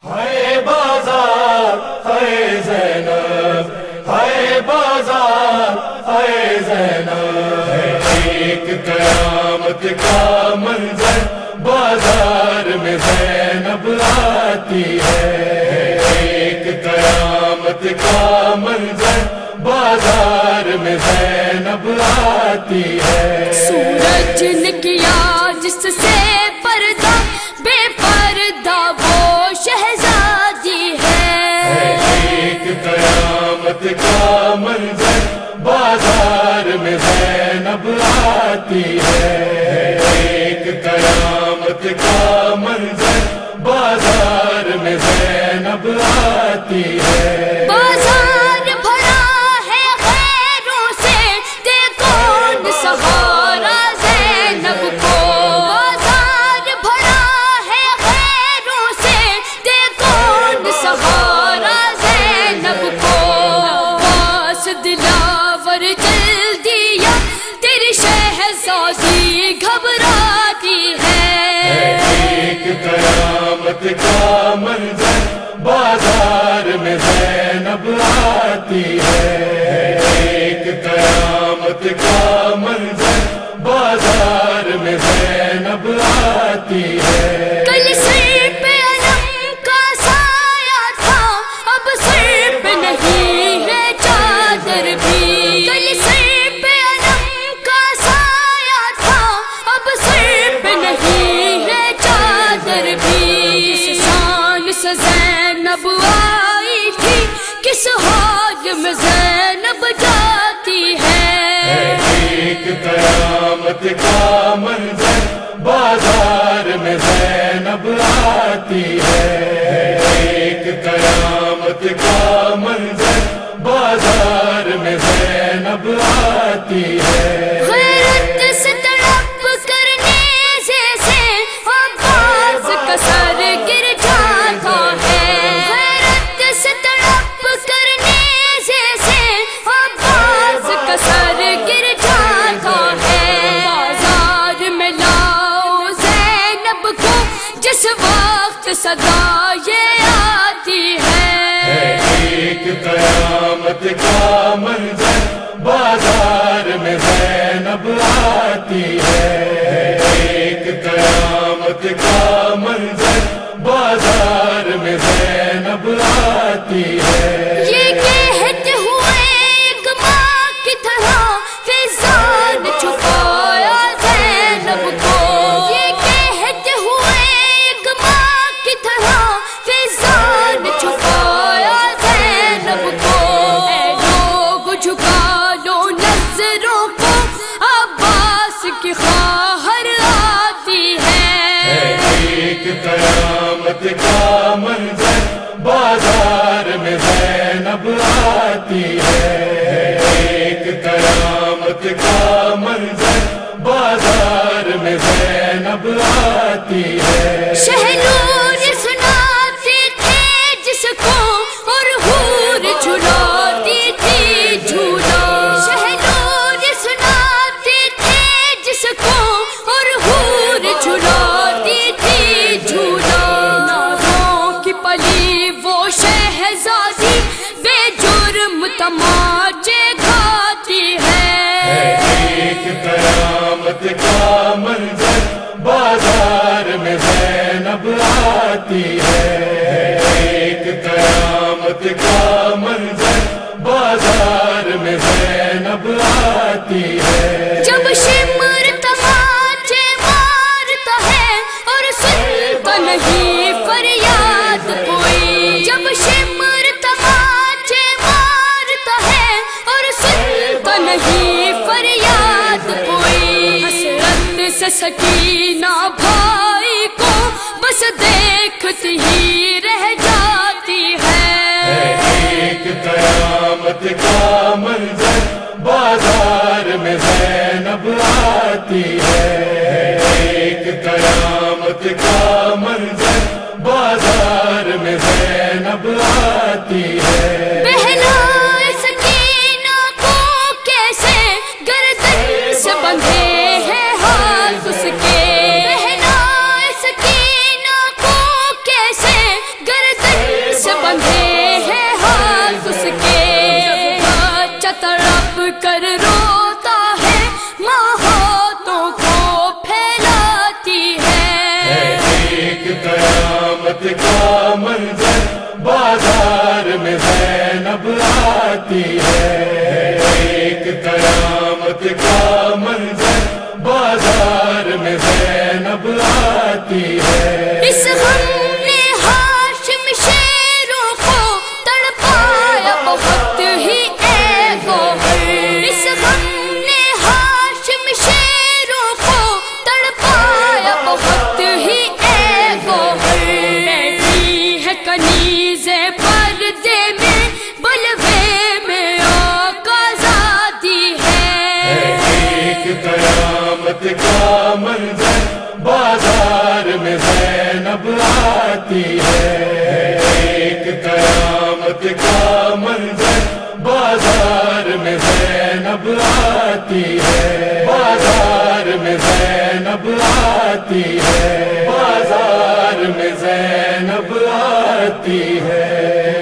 ہائے بازار ہائے زینب، ہائے بازار ہائے زینب، ایک قیامت کا منظر بازار میں زینب آتی ہے، ایک قیامت کا منظر بازار میں زینب آتی ہے۔ سورج نے کیا جس سے پردہ، بے پردہ وہ شہزادی ہے، ایک قیامت کا منظر بازار میں زینب آتی ہے، ایک قیامت کا منظر بازار میں زینب آتی ہے۔ بازار بھرا ہے خیروں سے، دے کون سہارا زینب کو، بازار بھرا ہے خیروں سے، دے کون سہارا زینب کو، عباس دلاور جلدی یا تیری شہزادی گھبراتی ہے، ایک قیامت کا منظر بازار میں زینب آتی ہے، ایک قیامت کا منظر بازار میں زینب آتی ہے۔ کل سر پہ علم کا سایہ تھا، اب سر پہ نہیں ہے چادر بھی، کل سر پہ علم کا سایہ تھا، اب سر پہ نہیں ہے چادر بھی، کس شان سے زینب آئی تھی، کس حال میں زینب جاتی ہے، ایک قیامت کا منظر بازار میں زینب آتی ہے، ایک قیامت کا منظر بازار میں زینب آتی ہے۔ غیرت سے تڑپ کرنے سے عباس کا سر گر جاتا ہے، غیرت سے تڑپ کرنے سے عباس کا سر گر جاتا ہے، بازار میں لاؤ زینب کو جس وقت صدا یہ آتی ہے، ایک قیامت کا منظر بازار میں زینب آتی ہے، ایک قیامت کا منظر بازار میں زینب آتی ہے۔ یہ کہتے ہوئے ایک ماں کی طرح فضا نے چھپایا زینب کو، یہ کہتے ہوئے ایک ماں کی طرح فضا نے چھپایا زینب کو، اے لوگ جھکا لو نظروں کو، عباس کی خواہر آتی ہے، ایک قیامت کا منظر بازار میں زینب آتی ہے، ایک قیامت کا منظر بازار میں زینب آتی ہے۔ شہنور سناتے تھے جس کو اور حور جھلاتی تھی جھولا، شہنور سناتے تھے جس کو اور حور جھلاتی تھی جھولا، نازوں کی پلی گردن سے بندھے ہیں ہاتھ اس کے، بچہ تڑپ کر روتا ہے ماں ہاتھوں کو پھیلاتی ہے۔ ایک قیامت کا منظر بازار میں زینب آتی ہے، ایک قیامت کا منظر بازار میں زینب آتی ہے۔ اس غم نے ہاشم شیروں کو تڑپایا بہت ہی اے گوہر، اس غم نے ہاشم شیروں کو تڑپایا بہت ہی اے گوہر، بیٹھی ہے کنیزے پردے میں بلوے میں آقا زادی ہے۔ ایک قیامت کا منظر بازار میں زینب آتی ہے، ایک قیامت کا منظر بازار میں زینب آتی ہے، بازار میں زینب آتی ہے، بازار میں زینب آتی ہے۔